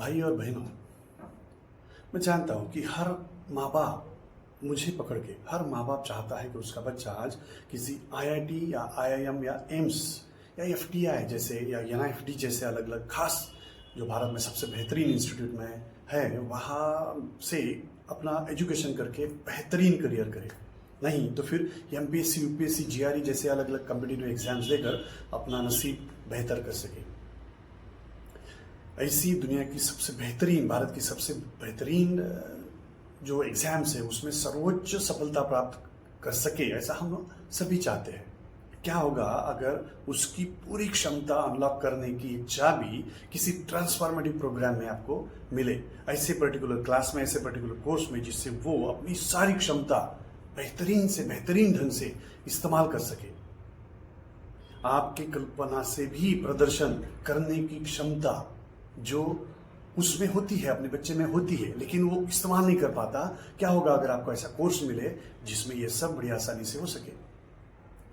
भाई और बहनों, मैं जानता हूँ कि हर माँ बाप, मुझे पकड़ के हर माँ बाप चाहता है कि उसका बच्चा आज किसी आईआईटी या आईआईएम या एम्स या एफटीआई जैसे या एनआईएफटी जैसे अलग अलग खास जो भारत में सबसे बेहतरीन इंस्टीट्यूट में है वहाँ से अपना एजुकेशन करके बेहतरीन करियर करे। नहीं तो फिर एमपीएससी यूपीएससी जीआरई जैसे अलग अलग कम्पिटिटिव एग्जाम्स देकर अपना नसीब बेहतर कर सके। ऐसी दुनिया की सबसे बेहतरीन, भारत की सबसे बेहतरीन जो एग्जाम्स है उसमें सर्वोच्च सफलता प्राप्त कर सके, ऐसा हम सभी चाहते हैं। क्या होगा अगर उसकी पूरी क्षमता अनलॉक करने की चाबी किसी ट्रांसफॉर्मेटिव प्रोग्राम में आपको मिले, ऐसे पर्टिकुलर क्लास में, ऐसे पर्टिकुलर कोर्स में, जिससे वो अपनी सारी क्षमता बेहतरीन से बेहतरीन ढंग से इस्तेमाल कर सके। आपकी कल्पना से भी प्रदर्शन करने की क्षमता जो उसमें होती है, अपने बच्चे में होती है, लेकिन वो इस्तेमाल नहीं कर पाता। क्या होगा अगर आपको ऐसा कोर्स मिले जिसमें ये सब बड़ी आसानी से हो सके।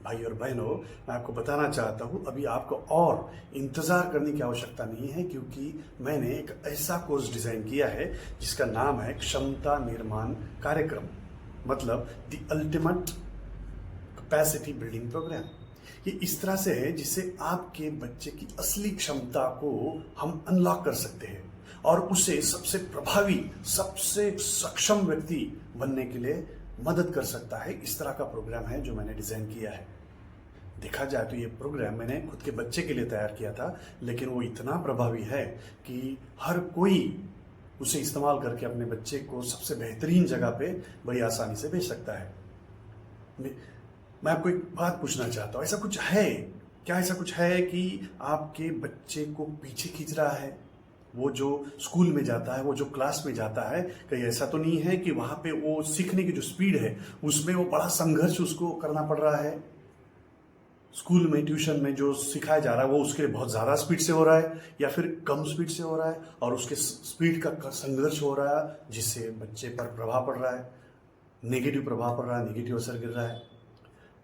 भाई और बहनों, मैं आपको बताना चाहता हूँ, अभी आपको और इंतजार करने की आवश्यकता नहीं है, क्योंकि मैंने एक ऐसा कोर्स डिजाइन किया है जिसका नाम है क्षमता निर्माण कार्यक्रम, मतलब the ultimate capacity building programme. ये इस तरह से है जिससे आपके बच्चे की असली क्षमता को हम अनलॉक कर सकते हैं और उसे सबसे प्रभावी, सबसे सक्षम व्यक्ति बनने के लिए मदद कर सकता है। इस तरह का प्रोग्राम है जो मैंने डिजाइन किया है। देखा जाए तो ये प्रोग्राम मैंने खुद के बच्चे के लिए तैयार किया था, लेकिन वो इतना प्रभावी है कि हर कोई उसे इस्तेमाल करके अपने बच्चे को सबसे बेहतरीन जगह पे बड़ी आसानी से भेज सकता है। मैं आपको एक बात पूछना चाहता हूँ, ऐसा कुछ है क्या? ऐसा कुछ है कि आपके बच्चे को पीछे खींच रहा है? वो जो स्कूल में जाता है, वो जो क्लास में जाता है, कहीं ऐसा तो नहीं है कि वहां पे वो सीखने की जो स्पीड है उसमें वो बड़ा संघर्ष उसको करना पड़ रहा है? स्कूल में, ट्यूशन में जो सिखाया जा रहा है वो उसके लिए बहुत ज़्यादा स्पीड से हो रहा है या फिर कम स्पीड से हो रहा है, और उसके स्पीड का संघर्ष हो रहा है जिससे बच्चे पर प्रभाव पड़ रहा है, नेगेटिव प्रभाव पड़ रहा है, नेगेटिव असर गिर रहा है।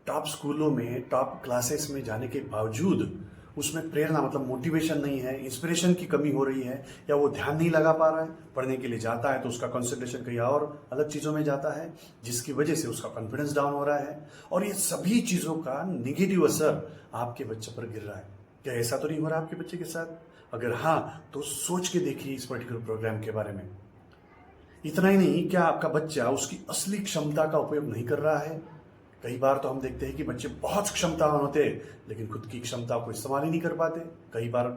टॉप स्कूलों में, टॉप क्लासेस में जाने के बावजूद उसमें प्रेरणा, मतलब मोटिवेशन नहीं है, इंस्पिरेशन की कमी हो रही है, या वो ध्यान नहीं लगा पा रहा है। पढ़ने के लिए जाता है तो उसका कंसंट्रेशन कहीं और अलग चीज़ों में जाता है, जिसकी वजह से उसका कॉन्फिडेंस डाउन हो रहा है, और ये सभी चीज़ों का नेगेटिव असर आपके बच्चे पर गिर रहा है। क्या ऐसा तो नहीं हो रहा आपके बच्चे के साथ? अगर हाँ, तो सोच के देखिए इस पर्टिकुलर प्रोग्राम के बारे में। इतना ही नहीं, क्या आपका बच्चा उसकी असली क्षमता का उपयोग नहीं कर रहा है? कई बार तो हम देखते हैं कि बच्चे बहुत क्षमतावान होते हैं लेकिन खुद की क्षमता को इस्तेमाल ही नहीं कर पाते। कई बार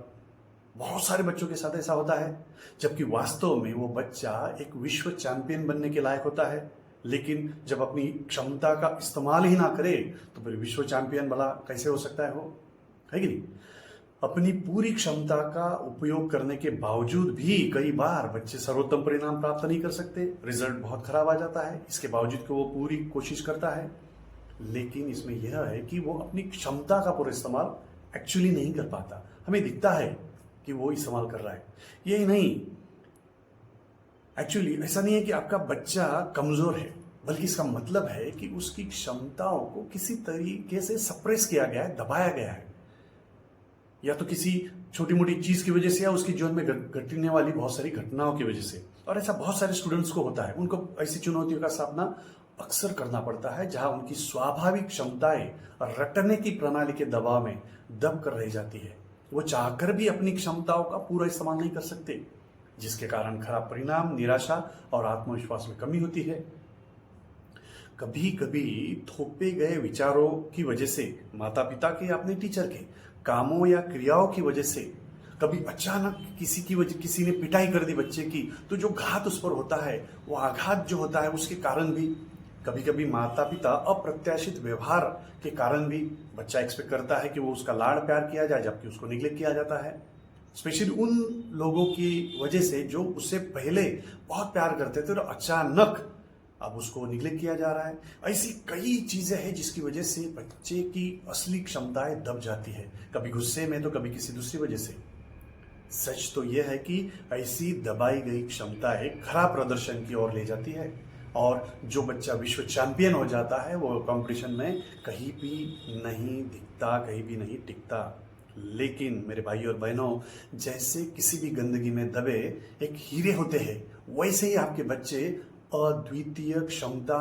बहुत सारे बच्चों के साथ ऐसा होता है, जबकि वास्तव में वो बच्चा एक विश्व चैंपियन बनने के लायक होता है, लेकिन जब अपनी क्षमता का इस्तेमाल ही ना करे तो फिर विश्व चैंपियन भला कैसे हो सकता है? हो है कि नहीं? अपनी पूरी क्षमता का उपयोग करने के बावजूद भी कई बार बच्चे सर्वोत्तम परिणाम प्राप्त नहीं कर सकते, रिजल्ट बहुत खराब आ जाता है। इसके बावजूद कि वो पूरी कोशिश करता है, लेकिन इसमें यह है कि वो अपनी क्षमता का पूरा इस्तेमाल एक्चुअली नहीं कर पाता। हमें दिखता है कि वो इस्तेमाल कर रहा है, यही नहीं, एक्चुअली ऐसा नहीं है कि आपका बच्चा कमजोर है, बल्कि इसका मतलब है कि उसकी क्षमताओं को किसी तरीके से सप्रेस किया गया है, दबाया गया है, या तो किसी छोटी मोटी चीज की वजह से या उसके जीवन में घटने वाली बहुत सारी घटनाओं की वजह से। और ऐसा बहुत सारे स्टूडेंट्स को होता है, उनको ऐसी चुनौतियों का सामना अक्सर करना पड़ता है जहां उनकी स्वाभाविक क्षमताएं रटने की प्रणाली के दबाव में दब कर रह जाती है। वो चाहकर भी अपनी क्षमताओं का पूरा इस्तेमाल नहीं कर सकते, जिसके कारण खराब परिणाम, निराशा और आत्मविश्वास में कमी होती है। कभी कभी थोपे गए विचारों की वजह से, माता पिता के या अपने टीचर के कामों या क्रियाओं की वजह से, कभी अचानक किसी ने पिटाई कर दी बच्चे की, तो जो घात उस पर होता है, वो आघात जो होता है उसके कारण भी, कभी कभी माता पिता अप्रत्याशित व्यवहार के कारण भी बच्चा एक्सपेक्ट करता है कि वो उसका लाड़ प्यार किया जाए, जबकि उसको निग्लेक्ट किया जाता है, स्पेशली उन लोगों की वजह से जो उससे पहले बहुत प्यार करते थे और अचानक अब उसको निग्लेक्ट किया जा रहा है। ऐसी कई चीजें हैं जिसकी वजह से बच्चे की असली क्षमताएं दब जाती है, कभी गुस्से में तो कभी किसी दूसरी वजह से। सच तो यह है कि ऐसी दबाई गई क्षमताएं खराब प्रदर्शन की ओर ले जाती है, और जो बच्चा विश्व चैंपियन हो जाता है वो कंपटीशन में कहीं भी नहीं दिखता, कहीं भी नहीं टिकता। लेकिन मेरे भाई और बहनों, जैसे किसी भी गंदगी में दबे एक हीरे होते हैं, वैसे ही आपके बच्चे अद्वितीय क्षमता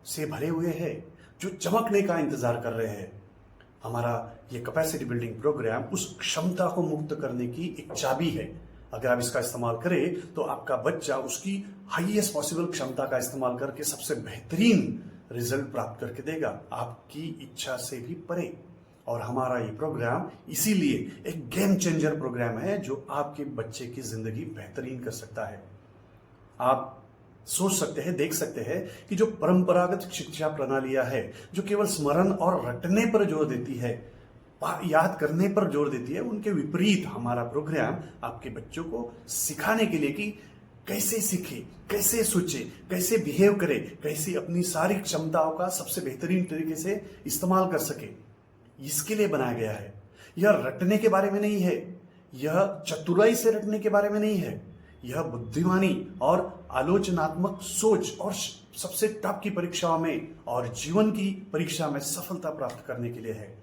से भरे हुए हैं, जो चमकने का इंतजार कर रहे हैं। हमारा ये कैपेसिटी बिल्डिंग प्रोग्राम उस क्षमता को मुक्त करने की एक चाबी है। अगर आप इसका इस्तेमाल करें तो आपका बच्चा उसकी हाईएस्ट पॉसिबल क्षमता का इस्तेमाल करके सबसे बेहतरीन रिजल्ट प्राप्त करके देगा, आपकी इच्छा से भी परे। और हमारा ये प्रोग्राम इसीलिए एक गेम चेंजर प्रोग्राम है, जो आपके बच्चे की जिंदगी बेहतरीन कर सकता है। आप सोच सकते हैं, देख सकते हैं कि जो परंपरागत शिक्षा प्रणालियां है, जो केवल स्मरण और रटने पर जोर देती है, याद करने पर जोर देती है, उनके विपरीत हमारा प्रोग्राम आपके बच्चों को सिखाने के लिए कि कैसे सीखे, कैसे सोचे, कैसे बिहेव करे, कैसे अपनी सारी क्षमताओं का सबसे बेहतरीन तरीके से इस्तेमाल कर सके, इसके लिए बनाया गया है। यह रटने के बारे में नहीं है, यह चतुराई से रटने के बारे में नहीं है, यह बुद्धिमानी और आलोचनात्मक सोच और सबसे टॉप की परीक्षाओं में और जीवन की परीक्षा में सफलता प्राप्त करने के लिए है।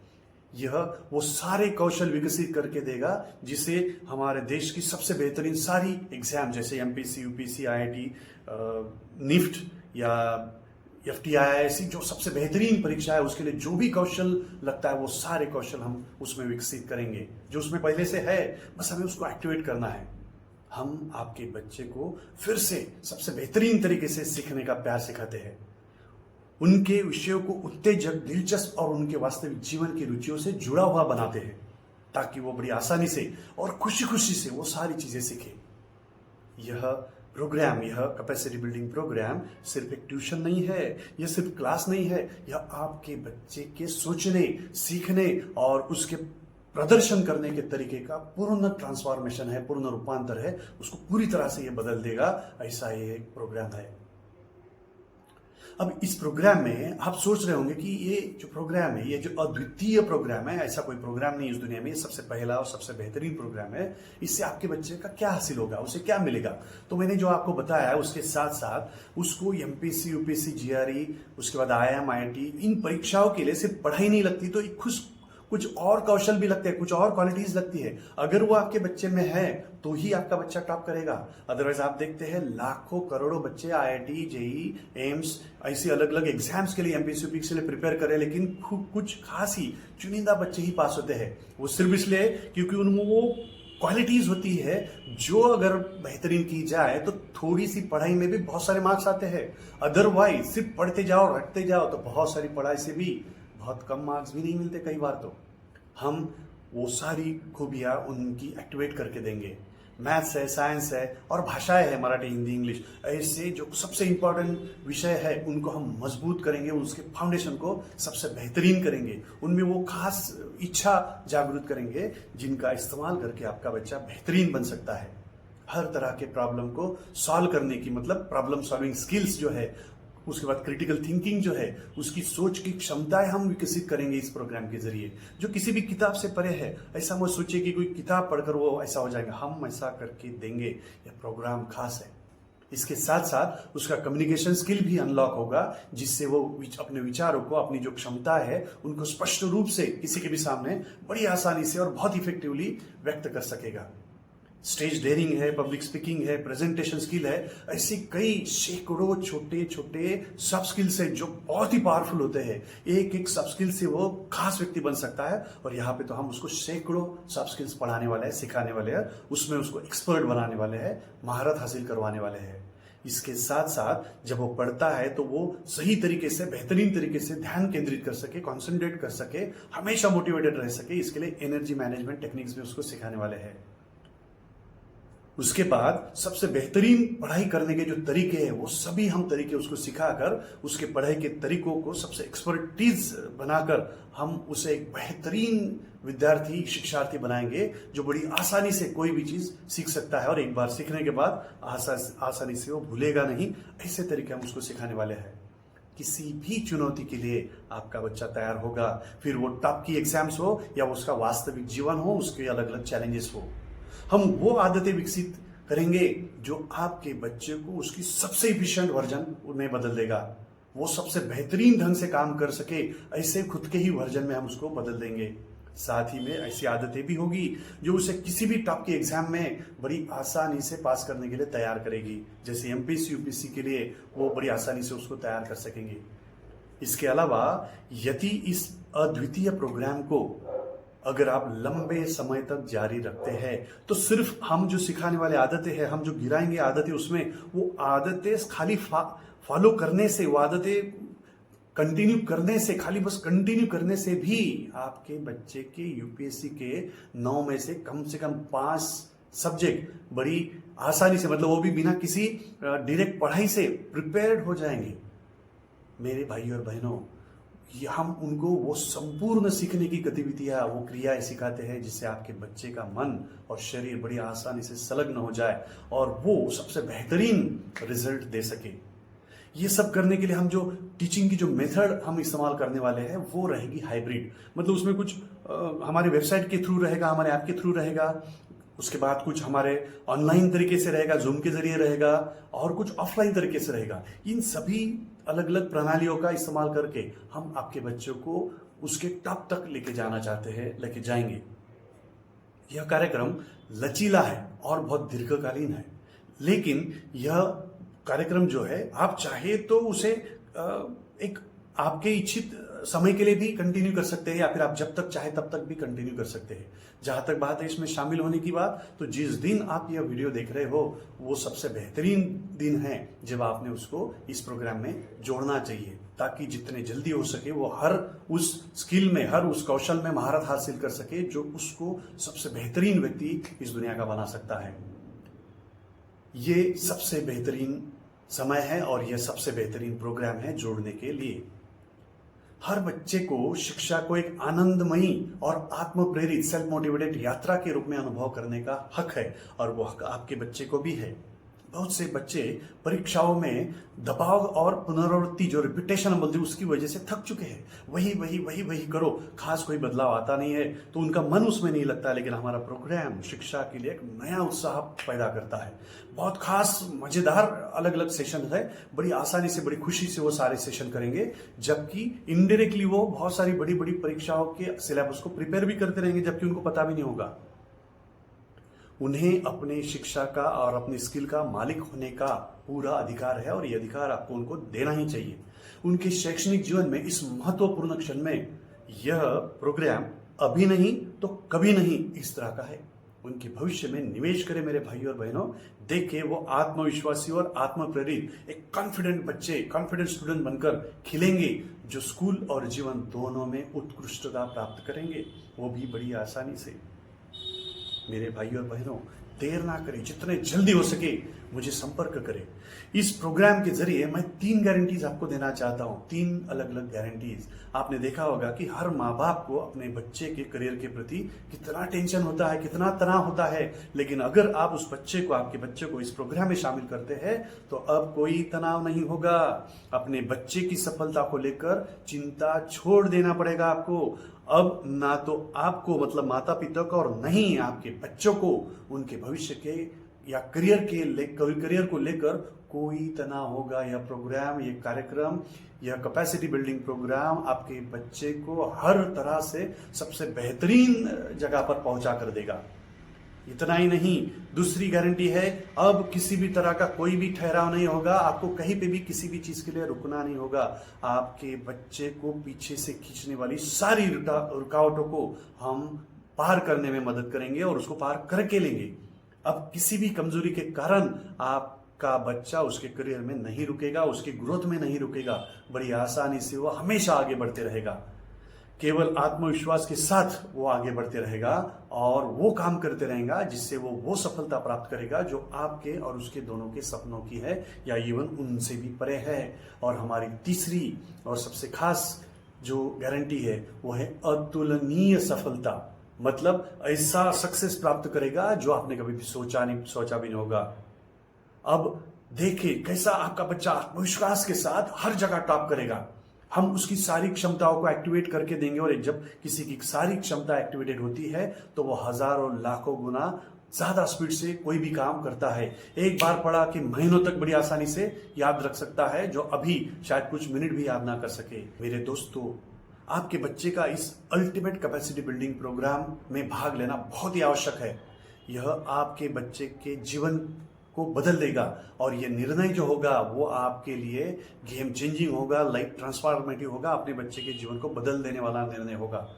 यह वो सारे कौशल विकसित करके देगा जिसे हमारे देश की सबसे बेहतरीन सारी एग्जाम, जैसे एमपीसी, यूपीसी, आईआईटी, निफ्ट या एफटीआई, ऐसी जो सबसे बेहतरीन परीक्षा है, उसके लिए जो भी कौशल लगता है वो सारे कौशल हम उसमें विकसित करेंगे। जो उसमें पहले से है, बस हमें उसको एक्टिवेट करना है। हम आपके बच्चे को फिर से सबसे बेहतरीन तरीके से सीखने का प्यार सिखाते हैं, उनके विषयों को उत्तेजक, दिलचस्प और उनके वास्तविक जीवन की रुचियों से जुड़ा हुआ बनाते हैं, ताकि वो बड़ी आसानी से और खुशी खुशी से वो सारी चीजें सीखे। यह प्रोग्राम, यह कैपेसिटी बिल्डिंग प्रोग्राम सिर्फ एक ट्यूशन नहीं है, यह सिर्फ क्लास नहीं है, यह आपके बच्चे के सोचने, सीखने और उसके प्रदर्शन करने के तरीके का पूर्ण ट्रांसफॉर्मेशन है, पूर्ण रूपांतर है। उसको पूरी तरह से यह बदल देगा, ऐसा ये एक प्रोग्राम है। अब इस प्रोग्राम में आप सोच रहे होंगे कि ये जो प्रोग्राम है, ये जो अद्वितीय प्रोग्राम है, ऐसा कोई प्रोग्राम नहीं इस दुनिया में, ये सबसे पहला और सबसे बेहतरीन प्रोग्राम है, इससे आपके बच्चे का क्या हासिल होगा, उसे क्या मिलेगा। तो मैंने जो आपको बताया है उसके साथ साथ उसको एमपीसी, यूपीसी, जीआरई, उसके बाद आईआईएम, आईआईटी, इन परीक्षाओं के लिए सिर्फ पढ़ाई नहीं लगती, तो कुछ और कौशल भी लगते हैं, कुछ और क्वालिटीज लगती है। अगर वो आपके बच्चे में है तो ही आपका बच्चा टॉप करेगा। अदरवाइज आप देखते हैं लाखों करोड़ों बच्चे आईआईटी, जेईई, एम्स, ऐसी अलग अलग एग्जाम्स के लिए, एमपीसी, यूपीसी के लिए प्रिपेयर करें, लेकिन कुछ खास ही चुनिंदा बच्चे ही पास होते हैं। वो सिर्फ इसलिए क्योंकि उनमें वो क्वालिटीज होती है जो अगर बेहतरीन की जाए तो थोड़ी सी पढ़ाई में भी बहुत सारे मार्क्स आते हैं। अदरवाइज सिर्फ पढ़ते जाओ, रटते जाओ तो बहुत सारी पढ़ाई से भी बहुत कम मार्क्स भी नहीं मिलते कई बार। तो हम वो सारी खूबियां उनकी एक्टिवेट करके देंगे। मैथ्स है, साइंस है और भाषाएं है, मराठी, हिंदी, इंग्लिश, ऐसे जो सबसे इंपॉर्टेंट विषय है उनको हम मजबूत करेंगे, उसके फाउंडेशन को सबसे बेहतरीन करेंगे, उनमें वो खास इच्छा जागृत करेंगे जिनका इस्तेमाल करके आपका बच्चा बेहतरीन बन सकता है। हर तरह के प्रॉब्लम को सॉल्व करने की, मतलब प्रॉब्लम सॉल्विंग स्किल्स जो है, उसके बाद क्रिटिकल थिंकिंग जो है, उसकी सोच की क्षमताएं हम विकसित करेंगे इस प्रोग्राम के जरिए, जो किसी भी किताब से परे है। ऐसा मत सोचिए कि कोई किताब पढ़कर वो ऐसा हो जाएगा, हम ऐसा करके देंगे। यह प्रोग्राम खास है। इसके साथ साथ उसका कम्युनिकेशन स्किल भी अनलॉक होगा, जिससे वो अपने विचारों को, अपनी जो क्षमता है उनको स्पष्ट रूप से किसी के भी सामने बड़ी आसानी से और बहुत इफेक्टिवली व्यक्त कर सकेगा। स्टेज डेयरिंग है, पब्लिक स्पीकिंग है, प्रेजेंटेशन स्किल है, ऐसी कई सैकड़ों छोटे छोटे सब स्किल्स है जो बहुत ही पावरफुल होते हैं। एक एक सब स्किल से वो खास व्यक्ति बन सकता है। और यहाँ पे तो हम उसको सैकड़ों सब स्किल्स पढ़ाने वाले हैं, सिखाने वाले हैं, उसमें उसको एक्सपर्ट बनाने वाले हैं, महारत हासिल करवाने वाले हैं। इसके साथ साथ जब वो पढ़ता है तो वो सही तरीके से, बेहतरीन तरीके से ध्यान केंद्रित कर सके, कॉन्सेंट्रेट कर सके, हमेशा मोटिवेटेड रह सके। इसके लिए एनर्जी मैनेजमेंट टेक्निक्स भी उसको सिखाने वाले हैं। उसके बाद सबसे बेहतरीन पढ़ाई करने के जो तरीके हैं वो सभी हम तरीके उसको सिखाकर, उसके पढ़ाई के तरीकों को सबसे एक्सपर्टीज बनाकर हम उसे एक बेहतरीन विद्यार्थी, शिक्षार्थी बनाएंगे, जो बड़ी आसानी से कोई भी चीज सीख सकता है और एक बार सीखने के बाद आसानी से वो भूलेगा नहीं। ऐसे तरीके हम उसको सिखाने वाले हैं। किसी भी चुनौती के लिए आपका बच्चा तैयार होगा, फिर वो टॉप की एग्जाम्स हो या उसका वास्तविक जीवन हो, उसके अलग अलग चैलेंजेस हो। हम वो आदतें विकसित करेंगे जो आपके बच्चे को उसकी सबसे इफिशिएंट वर्जन में बदल देगा। वो सबसे बेहतरीन ढंग से काम कर सके, ऐसे खुद के ही वर्जन में हम उसको बदल देंगे। साथ ही में ऐसी आदतें भी होगी जो उसे किसी भी टॉप के एग्जाम में बड़ी आसानी से पास करने के लिए तैयार करेगी। जैसे एमपीएससी यूपीएससी के लिए वो बड़ी आसानी से उसको तैयार कर सकेंगे। इसके अलावा यदि इस अद्वितीय प्रोग्राम को अगर आप लंबे समय तक जारी रखते हैं तो सिर्फ हम जो सिखाने वाले आदतें हैं, हम जो गिराएंगे आदतें, उसमें वो आदतें खाली फॉलो करने से, वो आदतें कंटिन्यू करने से, खाली बस कंटिन्यू करने से भी आपके बच्चे के यूपीएससी के 9 में से कम 5 सब्जेक्ट बड़ी आसानी से, मतलब वो भी बिना किसी डायरेक्ट पढ़ाई से प्रिपेयर्ड हो जाएंगे। मेरे भाई और बहनों, हम उनको वो संपूर्ण सीखने की गतिविधियां, वो क्रियाएं सिखाते हैं जिससे आपके बच्चे का मन और शरीर बड़ी आसानी से संलग्न हो जाए और वो सबसे बेहतरीन रिजल्ट दे सके। ये सब करने के लिए हम जो टीचिंग की जो मेथड हम इस्तेमाल करने वाले हैं वो रहेगी हाइब्रिड। मतलब उसमें कुछ हमारे वेबसाइट के थ्रू रहेगा, हमारे ऐप के थ्रू रहेगा, उसके बाद कुछ हमारे ऑनलाइन तरीके से रहेगा, जूम के जरिए रहेगा, और कुछ ऑफलाइन तरीके से रहेगा। इन सभी अलग अलग प्रणालियों का इस्तेमाल करके हम आपके बच्चों को उसके टॉप तक लेके जाना चाहते हैं, लेके जाएंगे। यह कार्यक्रम लचीला है और बहुत दीर्घकालीन है, लेकिन यह कार्यक्रम जो है आप चाहे तो उसे एक आपके इच्छित समय के लिए भी कंटिन्यू कर सकते हैं, या फिर आप जब तक चाहे तब तक भी कंटिन्यू कर सकते हैं। जहां तक बात है इसमें शामिल होने की बात, तो जिस दिन आप यह वीडियो देख रहे हो वो सबसे बेहतरीन दिन है जब आपने उसको इस प्रोग्राम में जोड़ना चाहिए, ताकि जितने जल्दी हो सके वो हर उस स्किल में, हर उस कौशल में महारत हासिल कर सके जो उसको सबसे बेहतरीन व्यक्ति इस दुनिया का बना सकता है। ये सबसे बेहतरीन समय है और यह सबसे बेहतरीन प्रोग्राम है जोड़ने के लिए। हर बच्चे को शिक्षा को एक आनंदमयी और आत्म प्रेरित, सेल्फ मोटिवेटेड यात्रा के रूप में अनुभव करने का हक है, और वो हक आपके बच्चे को भी है। बहुत से बच्चे परीक्षाओं में दबाव और पुनरावृत्ति, जो रिपीटेशन हम बोलते हैं, उसकी वजह से थक चुके हैं। वही वही वही वही करो, खास कोई बदलाव आता नहीं है, तो उनका मन उसमें नहीं लगता। लेकिन हमारा प्रोग्राम शिक्षा के लिए एक नया उत्साह पैदा करता है। बहुत खास मजेदार अलग अलग सेशन है, बड़ी आसानी से, बड़ी खुशी से वो सारे सेशन करेंगे, जबकि इनडायरेक्टली वो बहुत सारी बड़ी बड़ी परीक्षाओं के सिलेबस को प्रिपेयर भी करते रहेंगे, जबकि उनको पता भी नहीं होगा। उन्हें अपने शिक्षा का और अपनी स्किल का मालिक होने का पूरा अधिकार है, और ये अधिकार आपको उनको देना ही चाहिए। उनके शैक्षणिक जीवन में इस महत्वपूर्ण क्षण में यह प्रोग्राम अभी नहीं तो कभी नहीं इस तरह का है। उनके भविष्य में निवेश करें मेरे भाई और बहनों। देखे वो आत्मविश्वासी और आत्म प्रेरित एक कॉन्फिडेंट बच्चे, कॉन्फिडेंट स्टूडेंट बनकर खिलेंगे, जो स्कूल और जीवन दोनों में उत्कृष्टता प्राप्त करेंगे, वो भी बड़ी आसानी से। मेरे भाई और बहनों, देर ना करें, जितने जल्दी हो सके मुझे संपर्क करें। इस प्रोग्राम के जरिए मैं 3 गारंटीज आपको देना चाहता हूं, 3 अलग अलग गारंटीज। आपने देखा होगा कि हर माँ बाप को अपने बच्चे के करियर के प्रति कितना टेंशन होता है, कितना तनाव होता है, लेकिन अगर आप उस बच्चे को, आपके बच्चे को इस प्रोग्राम में शामिल करते हैं तो अब कोई तनाव नहीं होगा। अपने बच्चे की सफलता को लेकर चिंता छोड़ देना पड़ेगा आपको। अब ना तो आपको, मतलब माता पिता को, और नहीं आपके बच्चों को उनके भविष्य के या करियर को लेकर कोई तनाव होगा। यह प्रोग्राम, यह कार्यक्रम, यह कैपेसिटी बिल्डिंग प्रोग्राम आपके बच्चे को हर तरह से सबसे बेहतरीन जगह पर पहुंचा कर देगा। इतना ही नहीं, दूसरी गारंटी है, अब किसी भी तरह का कोई भी ठहराव नहीं होगा। आपको कहीं पे भी किसी भी चीज के लिए रुकना नहीं होगा। आपके बच्चे को पीछे से खींचने वाली सारी रुकावटों को हम पार करने में मदद करेंगे और उसको पार करके लेंगे। अब किसी भी कमजोरी के कारण आपका बच्चा उसके करियर में नहीं रुकेगा, उसके ग्रोथ में नहीं रुकेगा। बड़ी आसानी से वो हमेशा आगे बढ़ते रहेगा। केवल आत्मविश्वास के साथ वो आगे बढ़ते रहेगा और वो काम करते रहेगा जिससे वो सफलता प्राप्त करेगा जो आपके और उसके दोनों के सपनों की है, या इवन उनसे भी परे है। और हमारी तीसरी और सबसे खास जो गारंटी है वो है अतुलनीय सफलता। मतलब ऐसा सक्सेस प्राप्त करेगा जो आपने कभी भी सोचा भी नहीं होगा। अब देखिए कैसा आपका बच्चा आत्मविश्वास के साथ हर जगह टॉप करेगा। हम उसकी सारी क्षमताओं को एक्टिवेट करके देंगे, और जब किसी की सारी क्षमता एक्टिवेटेड होती है तो वो हजारों लाखों गुना ज्यादा स्पीड से कोई भी काम करता है। एक बार पढ़ा कि महीनों तक बड़ी आसानी से याद रख सकता है, जो अभी शायद कुछ मिनट भी याद ना कर सके। मेरे दोस्तों, आपके बच्चे का इस अल्टीमेट कैपेसिटी बिल्डिंग प्रोग्राम में भाग लेना बहुत ही आवश्यक है। यह आपके बच्चे के जीवन को बदल देगा और यह निर्णय जो होगा वो आपके लिए गेम चेंजिंग होगा, लाइफ ट्रांसफॉर्मेटिव होगा, अपने बच्चे के जीवन को बदल देने वाला निर्णय होगा।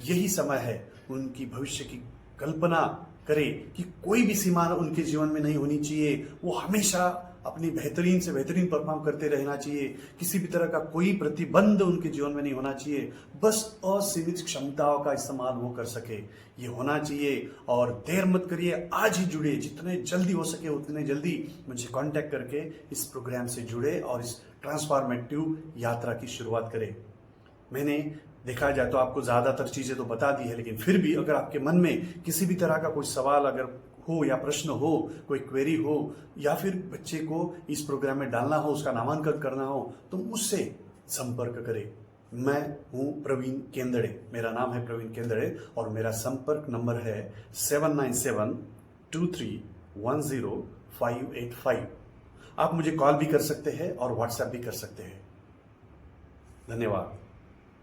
यही समय है उनकी भविष्य की कल्पना करें कि कोई भी सीमा उनके जीवन में नहीं होनी चाहिए। वो हमेशा अपनी बेहतरीन से बेहतरीन परफॉर्म करते रहना चाहिए। किसी भी तरह का कोई प्रतिबंध उनके जीवन में नहीं होना चाहिए। बस असीमित क्षमताओं का इस्तेमाल वो कर सके, ये होना चाहिए। और देर मत करिए, आज ही जुड़े, जितने जल्दी हो सके उतने जल्दी मुझे कांटेक्ट करके इस प्रोग्राम से जुड़े और इस ट्रांसफॉर्मेटिव यात्रा की शुरुआत करें। मैंने देखा जाए तो आपको ज़्यादातर चीज़ें तो बता दी है, लेकिन फिर भी अगर आपके मन में किसी भी तरह का कोई सवाल अगर हो या प्रश्न हो, कोई क्वेरी हो, या फिर बच्चे को इस प्रोग्राम में डालना हो, उसका नामांकन करना हो, तो मुझसे संपर्क करें। मैं हूं प्रवीण केंदड़े, मेरा नाम है प्रवीण केंदड़े और मेरा संपर्क नंबर है 7972310585। आप मुझे कॉल भी कर सकते हैं और व्हाट्सएप भी कर सकते हैं। धन्यवाद।